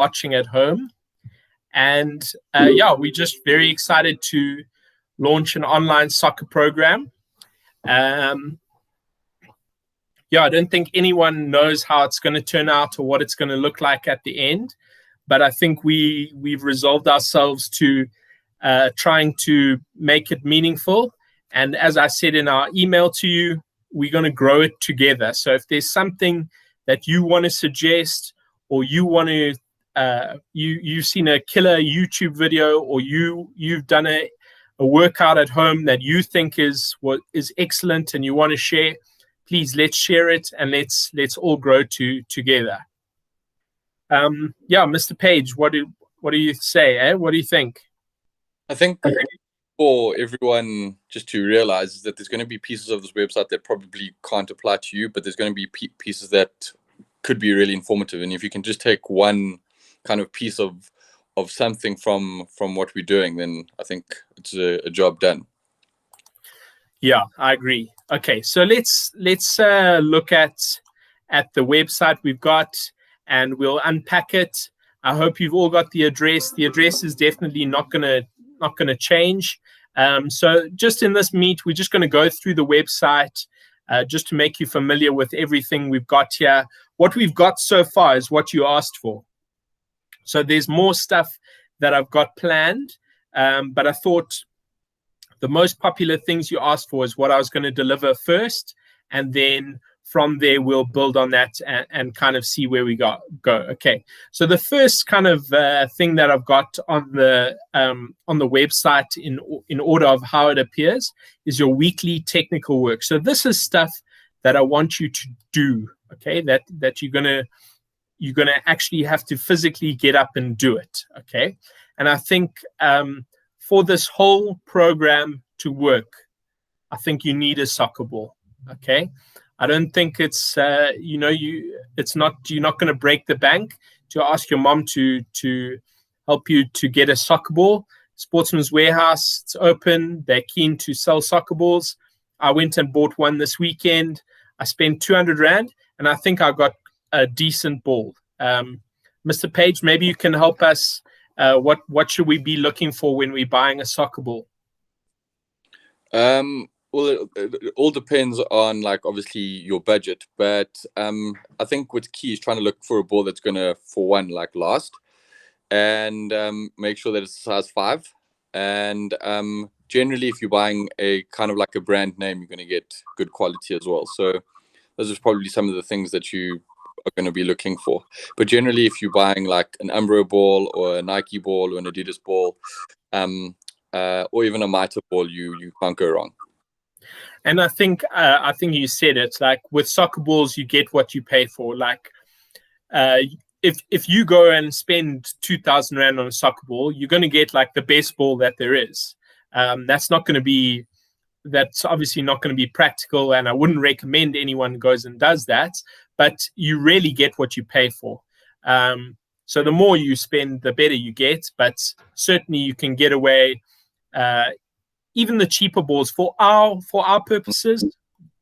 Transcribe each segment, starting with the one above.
watching at home. And we're just very excited to launch an online soccer program. I don't think anyone knows how it's going to turn out or what it's going to look like at the end. But I think we've resolved ourselves to trying to make it meaningful. And as I said in our email to you, we're going to grow it together. So if there's something that you want to suggest, or you want to, you've seen a killer YouTube video, or you've done a workout at home that you think is excellent and you want to share, please let's share it and let's all grow together. Mr. Page, what do you say? What do you think? I think for everyone just to realize is that there's going to be pieces of this website that probably can't apply to you, but there's going to be pieces that could be really informative. And if you can just take one kind of piece of something from what we're doing, then I think it's a job done. Yeah, I agree. Okay, so let's look at the website we've got, and we'll unpack it. I hope you've all got the address. The address is definitely not gonna change. So just in this meet, we're just going to go through the website just to make you familiar with everything we've got here. What we've got so far is what you asked for. So there's more stuff that I've got planned, but I thought the most popular things you asked for is what I was going to deliver first, and then from there we'll build on that and kind of see where we go. Okay, so the first kind of thing that I've got on the website in order of how it appears is your weekly technical work. So this is stuff that I want you to do, okay, that you're gonna actually have to physically get up and do it, okay? And I think for this whole program to work, I think you need a soccer ball, okay? I don't think it's you're not going to break the bank to ask your mom to help you to get a soccer ball. Sportsman's Warehouse, it's open. They're keen to sell soccer balls. I went and bought one this weekend. I spent 200 Rand, and I think I got a decent ball. Mr. Page, maybe you can help us. What should we be looking for when we're buying a soccer ball? Well, it all depends on, like, obviously your budget, but I think what's key is trying to look for a ball that's gonna, for one, like, last, and make sure that it's a size 5. And generally, if you're buying a kind of like a brand name, you're gonna get good quality as well. So those are probably some of the things that you are going to be looking for. But generally, if you're buying like an Umbro ball or a Nike ball or an Adidas ball, or even a Mitre ball, you can't go wrong. And I think you said it, like with soccer balls, you get what you pay for. Like if you go and spend 2,000 Rand on a soccer ball, you're going to get like the best ball that there is. That's obviously not going to be practical, and I wouldn't recommend anyone goes and does that, but you really get what you pay for. So the more you spend, the better you get, but certainly you can get away. Even the cheaper balls, for our purposes,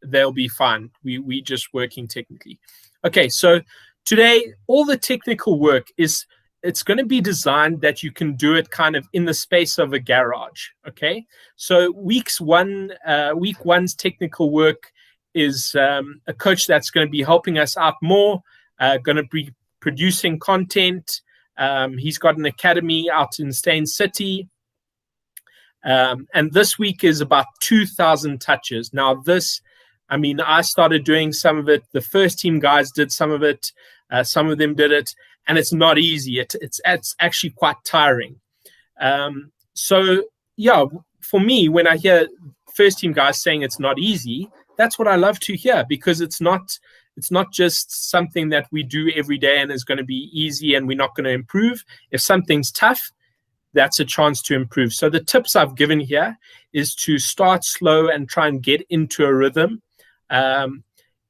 they'll be fine. We just working technically. Okay, so today, all the technical work it's going to be designed that you can do it kind of in the space of a garage, okay? So week one's technical work is a coach that's going to be helping us out more, going to be producing content. He's got an academy out in Steyn City. And this week is about 2,000 touches. Now I started doing some of it. The first team guys did some of it. Some of them did it. And it's not easy. It's actually quite tiring. So for me, when I hear first team guys saying it's not easy, that's what I love to hear, because it's not just something that we do every day and is going to be easy and we're not going to improve. If something's tough, that's a chance to improve. So the tips I've given here is to start slow and try and get into a rhythm.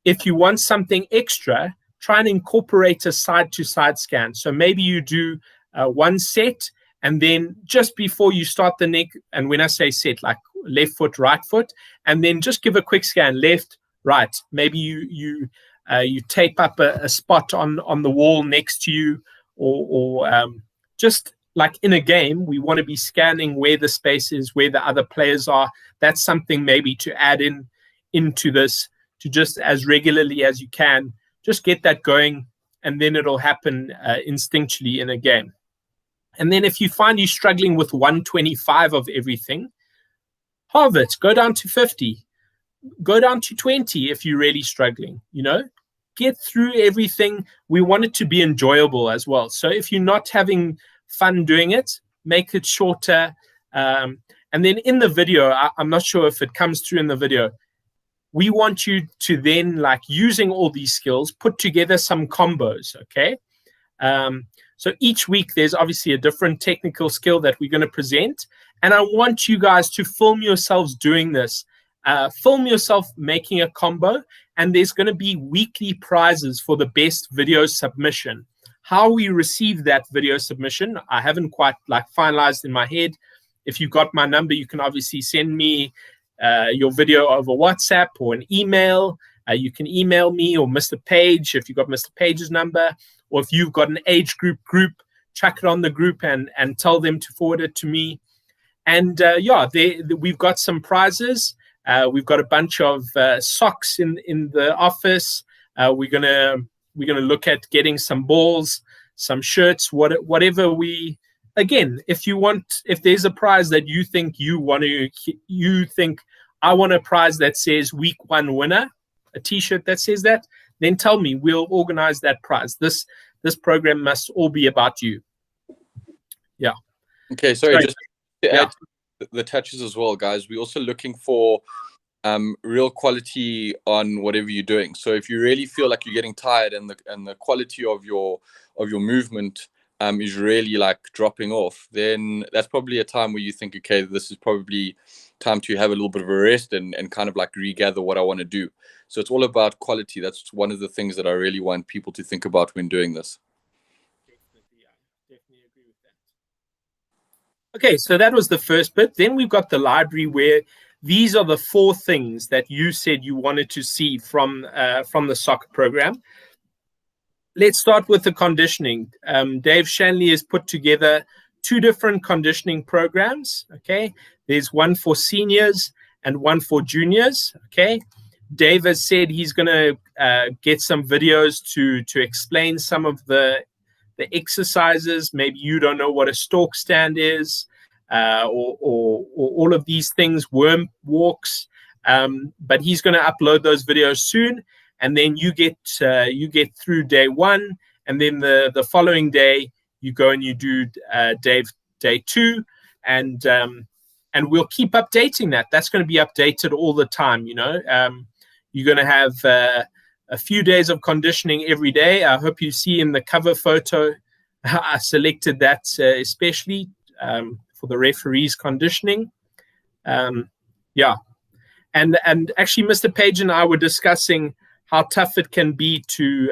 If you want something extra, try and incorporate a side-to-side scan. So maybe you do one set, and then just before you start the neck, and when I say set, like left foot, right foot, and then just give a quick scan, left, right. Maybe you tape up a spot on the wall next to you, or just like in a game, we want to be scanning where the space is, where the other players are. That's something maybe to add into this, to just as regularly as you can, just get that going, and then it'll happen instinctually in a game. And then if you find you're struggling with 125 of everything, halve it, go down to 50, go down to 20 if you're really struggling, get through everything. We want it to be enjoyable as well. So if you're not having fun doing it, make it shorter. And then in the video, I'm not sure if it comes through in the video, we want you to then, like, using all these skills, put together some combos, okay? So each week there's obviously a different technical skill that we're going to present. And I want you guys to film yourselves doing this. Film yourself making a combo, and there's going to be weekly prizes for the best video submission. How we receive that video submission, I haven't quite finalized in my head. If you've got my number, you can obviously send me your video over WhatsApp or an email. You can email me or Mr. Page if you've got Mr. Page's number, or if you've got an age group, chuck it on the group and tell them to forward it to me. And we've got some prizes. We've got a bunch of socks in the office. We're gonna look at getting some balls, some shirts, whatever we. Again, if there's a prize that you think I want a prize that says week 1 winner, a T-shirt that says that, then tell me. We'll organize that prize. This program must all be about you. Yeah. Okay. Sorry. Just to add the touches as well, guys. We're also looking for real quality on whatever you're doing. So if you really feel like you're getting tired and the quality of your movement is really like dropping off, then that's probably a time where you think, okay, this is probably time to have a little bit of a rest and kind of like regather what I want to do. So it's all about quality. That's one of the things that I really want people to think about when doing this. Definitely agree with that. Okay, so that was the first bit. Then we've got the library, where these are the 4 things that you said you wanted to see from the soccer program. Let's start with the conditioning. Dave Shanley has put together 2 different conditioning programs. Okay, there's one for seniors and one for juniors. Okay, Dave has said he's going to get some videos to explain some of the exercises. Maybe you don't know what a stalk stand is, or all of these things, worm walks. But he's going to upload those videos soon. And then you get through day 1, and then the following day you go and you do day 2, and we'll keep updating that. That's going to be updated all the time. You're going to have a few days of conditioning every day. I hope you see in the cover photo, I selected that especially for the referees conditioning. And actually, Mr. Page and I were discussing how tough it can be to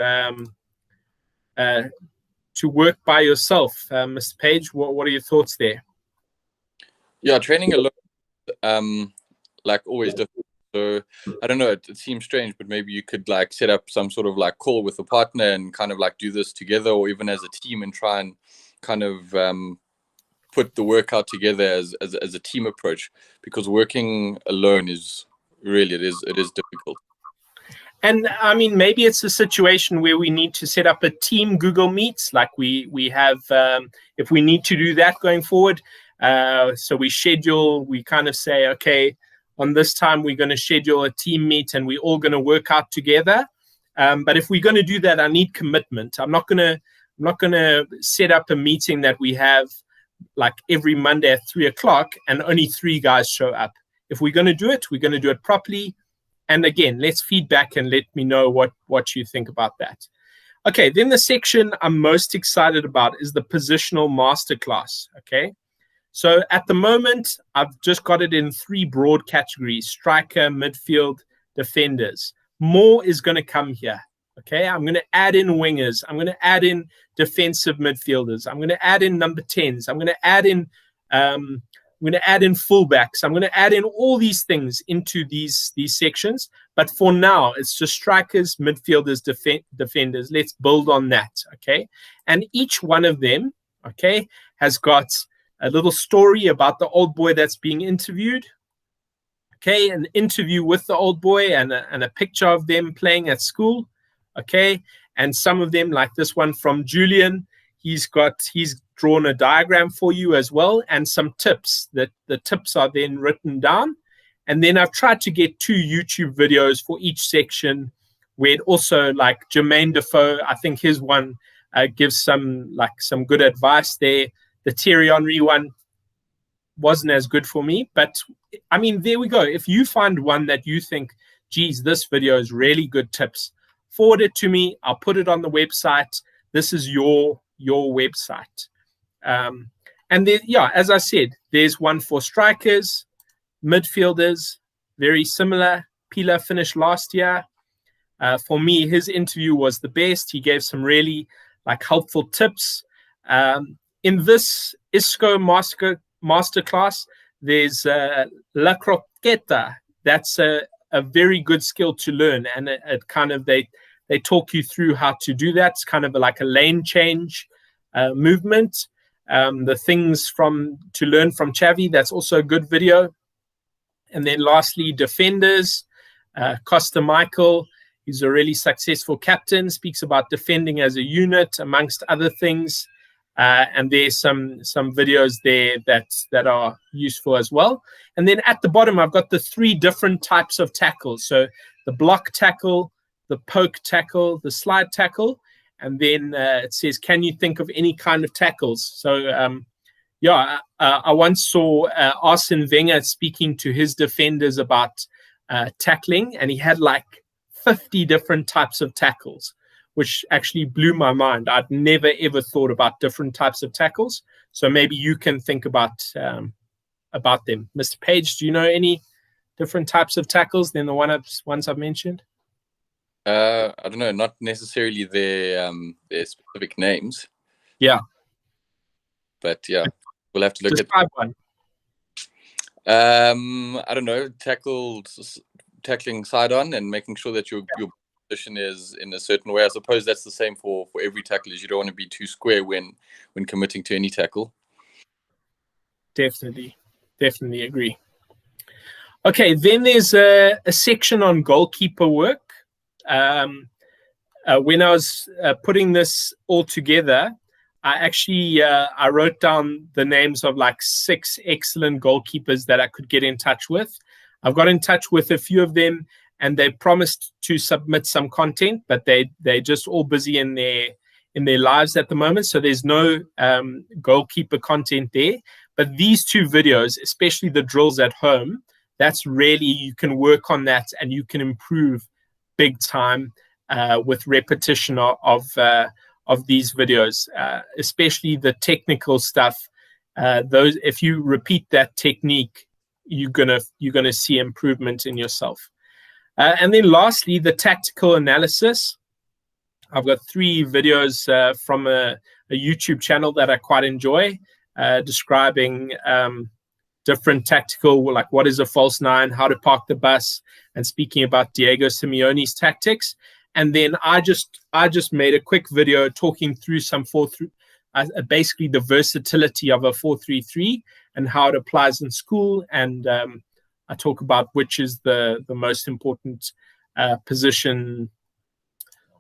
work by yourself. Mr. Page, what are your thoughts there? Yeah, training alone, like always difficult. So I don't know, it seems strange, but maybe you could like set up some sort of like call with a partner and kind of like do this together, or even as a team, and try and kind of put the workout together as a team approach, because working alone is really, it is difficult. And I mean, maybe it's a situation where we need to set up a team Google Meets, like we have, if we need to do that going forward. So we kind of say, okay, on this time, we're going to schedule a team meet and we're all going to work out together. But if we're going to do that, I need commitment. I'm not going to set up a meeting that we have like every Monday at 3:00 and only 3 guys show up. If we're going to do it, we're going to do it properly. And again, let's feedback and let me know what you think about that. Okay, then the section I'm most excited about is the positional masterclass. Okay, so at the moment, I've just got it in 3 broad categories: striker, midfield, defenders. More is going to come here. Okay, I'm going to add in wingers. I'm going to add in defensive midfielders. I'm going to add in number 10s. I'm going to add in I'm going to add in fullbacks. I'm going to add in all these things into these sections. But for now, it's just strikers, midfielders, defenders. Let's build on that, okay? And each one of them, okay, has got a little story about the old boy that's being interviewed, okay, an interview with the old boy and a picture of them playing at school, okay? And some of them, like this one from Julian, he's drawn a diagram for you as well, and some tips. That the tips are then written down. And then I've tried to get 2 YouTube videos for each section, where it also, like Jermaine Defoe, I think his one gives some good advice there. The Thierry Henry one wasn't as good for me, but I mean, there we go. If you find one that you think, geez, this video is really good tips, forward it to me. I'll put it on the website. This is your website. And then, yeah, as I said, there's one for strikers, midfielders, very similar. Pila finished last year. For me, his interview was the best. He gave some really helpful tips. In this ISCO masterclass, there's La Croqueta. That's a very good skill to learn, and it kind of they talk you through how to do that. It's kind of like a lane change movement. The things to learn from Xavi, that's also a good video. And then lastly, defenders. Costa Michael, he's a really successful captain, speaks about defending as a unit, amongst other things. And there's some videos there that are useful as well. And then at the bottom, I've got the 3 different types of tackles. So the block tackle, the poke tackle, the slide tackle. And then it says, can you think of any kind of tackles? So, I once saw Arsene Wenger speaking to his defenders about tackling, and he had 50 different types of tackles, which actually blew my mind. I'd never, ever thought about different types of tackles. So maybe you can think about them. Mr. Page, do you know any different types of tackles than the ones I've mentioned? I don't know, not necessarily their specific names. Yeah. But yeah, we'll have to look Describe one. I don't know, tackling side on and making sure that your position is in a certain way. I suppose that's the same for every tackle. You don't want to be too square when committing to any tackle. Definitely agree. Okay, then there's a section on goalkeeper work. When I was putting this all together, I actually I wrote down the names of 6 excellent goalkeepers that I could get in touch with. I've got in touch with a few of them, and they promised to submit some content, but they're just all busy in their lives at the moment, so there's no goalkeeper content there. But these 2 videos, especially the drills at home, that's really, you can work on that and you can improve big time with repetition of these videos, especially the technical stuff. Those, if you repeat that technique, you're gonna see improvement in yourself. And then lastly, the tactical analysis. I've got 3 videos from a YouTube channel that I quite enjoy, describing different tactical, what is a false 9, how to park the bus, and speaking about Diego Simeone's tactics. And then I just made a quick video talking through some 4-3, basically the versatility of a 4-3-3 and how it applies in school. And I talk about which is the most important position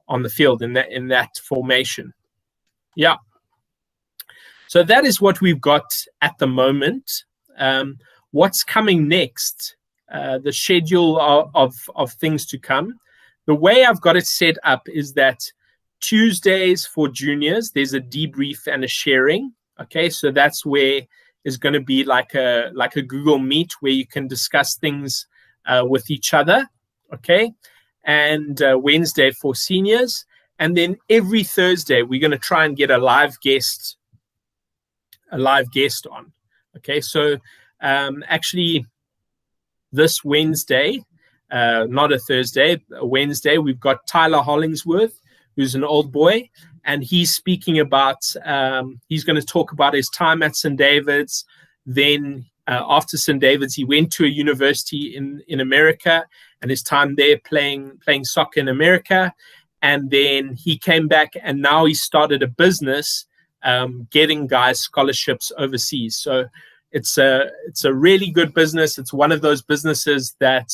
on the field in that formation. Yeah. So that is what we've got at the moment. What's coming next? The schedule of things to come. The way I've got it set up is that Tuesdays for juniors, there's a debrief and a sharing. Okay, so that's where is going to be like a Google Meet where you can discuss things with each other. Okay, and Wednesday for seniors, and then every Thursday we're going to try and get a live guest on. Okay, so actually this Wednesday, not a Thursday, a Wednesday, we've got Tyler Hollingsworth, who's an old boy, and he's speaking about, he's going to talk about his time at St. David's. Then after St. David's, he went to a university in America, and his time there playing soccer in America. And then he came back, and now he started a business getting guys scholarships overseas. So it's a really good business. It's one of those businesses that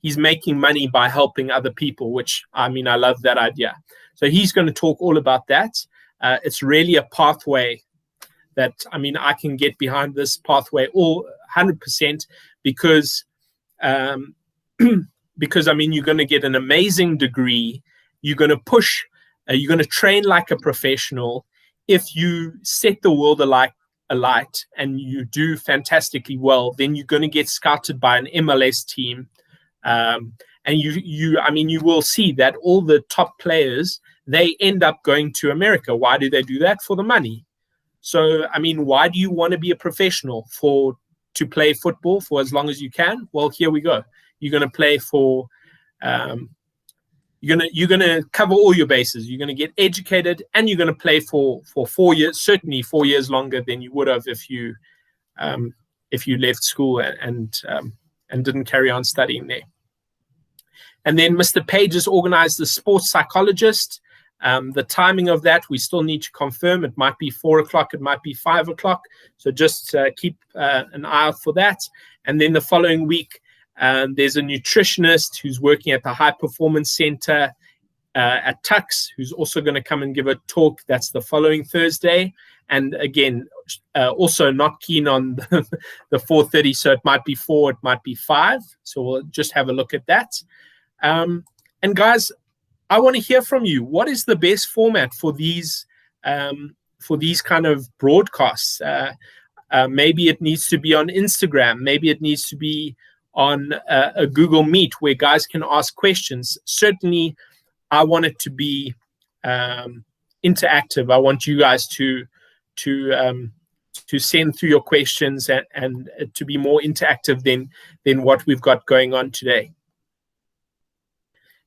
he's making money by helping other people, which, I mean, I love that idea. So he's going to talk all about that. It's really a pathway that, I mean, I can get behind this pathway all 100% because, because, I mean, you're going to get an amazing degree. You're going to push, you're going to train like a professional. If you set the world alight and you do fantastically well, then you're going to get scouted by an MLS team. And you will see that all the top players, they end up going to America. Why do they do that? For the money. So, I mean, why do you want to be a professional? To play football for as long as you can? Well, here we go. You're going to play for, you're going to cover all your bases. You're going to get educated, and you're going to play for 4 years, certainly 4 years longer than you would have if you left school and didn't carry on studying there. And then Mr. Page has organized the sports psychologist. The timing of that, we still need to confirm. It might be 4 o'clock, it might be 5 o'clock. So just keep an eye out for that. And then the following week, there's a nutritionist who's working at the High Performance Center at Tux, who's also going to come and give a talk. That's the following Thursday. And again, also not keen on the 4:30, so it might be 4, it might be 5. So we'll just have a look at that. And guys, I want to hear from you. What is the best format for these kind of broadcasts? Maybe it needs to be on Instagram. Maybe it needs to be on a Google Meet where guys can ask questions. Certainly, I want it to be interactive. I want you guys to send through your questions and to be more interactive than what we've got going on today.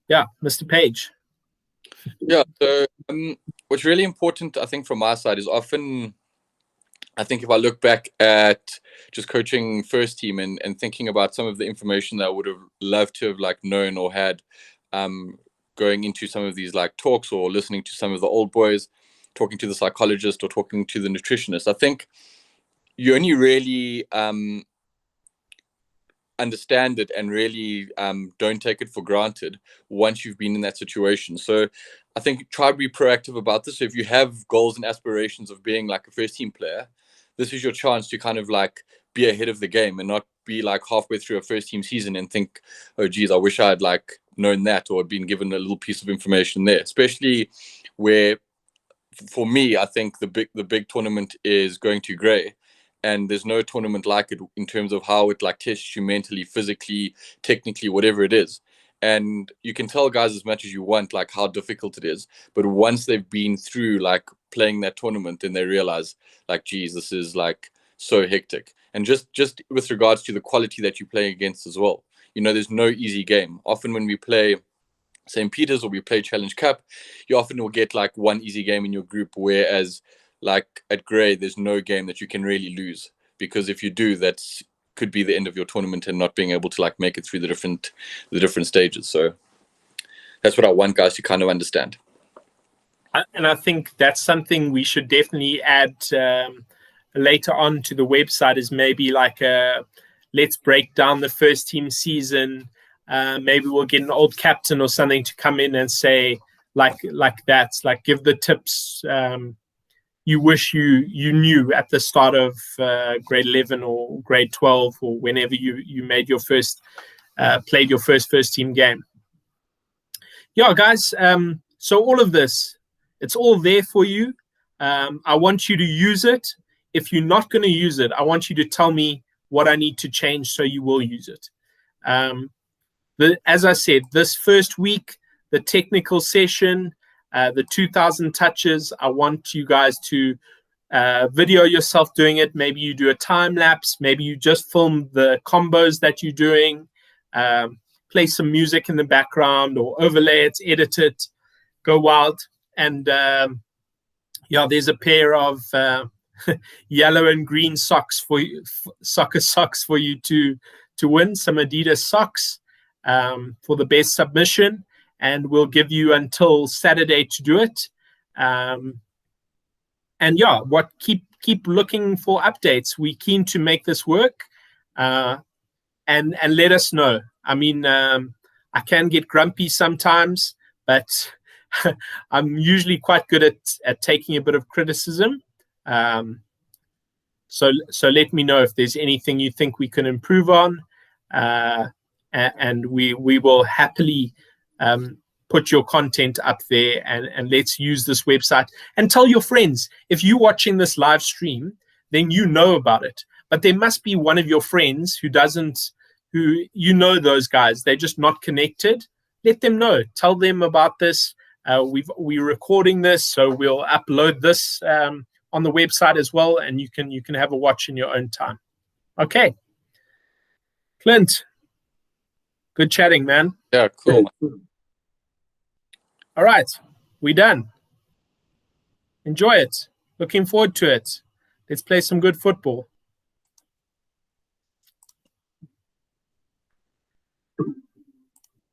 Yeah, Mr. Page. Yeah, so what's really important, I think, from my side is often, I think if I look back at just coaching first team and thinking about some of the information that I would have loved to have known or had going into some of these talks or listening to some of the old boys, talking to the psychologist or talking to the nutritionist, I think you only really understand it and really don't take it for granted once you've been in that situation. So I think try to be proactive about this. So if you have goals and aspirations of being a first team player, this is your chance to kind of be ahead of the game and not be halfway through a first team season and think, oh geez, I wish I had known that or been given a little piece of information there. Especially where, for me, I think the big tournament is going to Grey. And there's no tournament like it in terms of how it tests you mentally, physically, technically, whatever it is. And you can tell guys as much as you want how difficult it is, but once they've been through playing that tournament, then they realize geez, this is so hectic. And just with regards to the quality that you play against as well, there's no easy game. Often when we play St. Peter's or we play Challenge Cup, you often will get one easy game in your group, whereas at Grey, there's no game that you can really lose, because if you do, that could be the end of your tournament and not being able to make it through the different stages. So that's what I want guys to kind of understand. And I think that's something we should definitely add later on to the website, is maybe let's break down the first team season. Maybe we'll get an old captain or something to come in and say that, give the tips you wish you knew at the start of grade 11 or grade 12 or whenever you made your first played your first team game. Yeah, guys. So all of this, it's all there for you. I want you to use it. If you're not going to use it, I want you to tell me what I need to change so you will use it. As I said, this first week, the technical session, the 2,000 touches, I want you guys to video yourself doing it. Maybe you do a time lapse. Maybe you just film the combos that you're doing. Play some music in the background or overlay it, edit it, go wild. And yeah, there's a pair of yellow and green socks for you, soccer socks for you to win, some Adidas socks for the best submission, and we'll give you until Saturday to do it. And yeah, keep looking for updates. We're keen to make this work, and let us know. I mean, I can get grumpy sometimes, but I'm usually quite good at taking a bit of criticism. So let me know if there's anything you think we can improve on, and we will happily put your content up there, and let's use this website. And tell your friends. If you're watching this live stream, then you know about it. But there must be one of your friends who doesn't, who those guys, they're just not connected. Let them know. Tell them about this. We're recording this, so we'll upload this on the website as well, and you can have a watch in your own time. Okay, Clint, good chatting, man. Yeah, cool. All right, we're done. Enjoy it. Looking forward to it. Let's play some good football.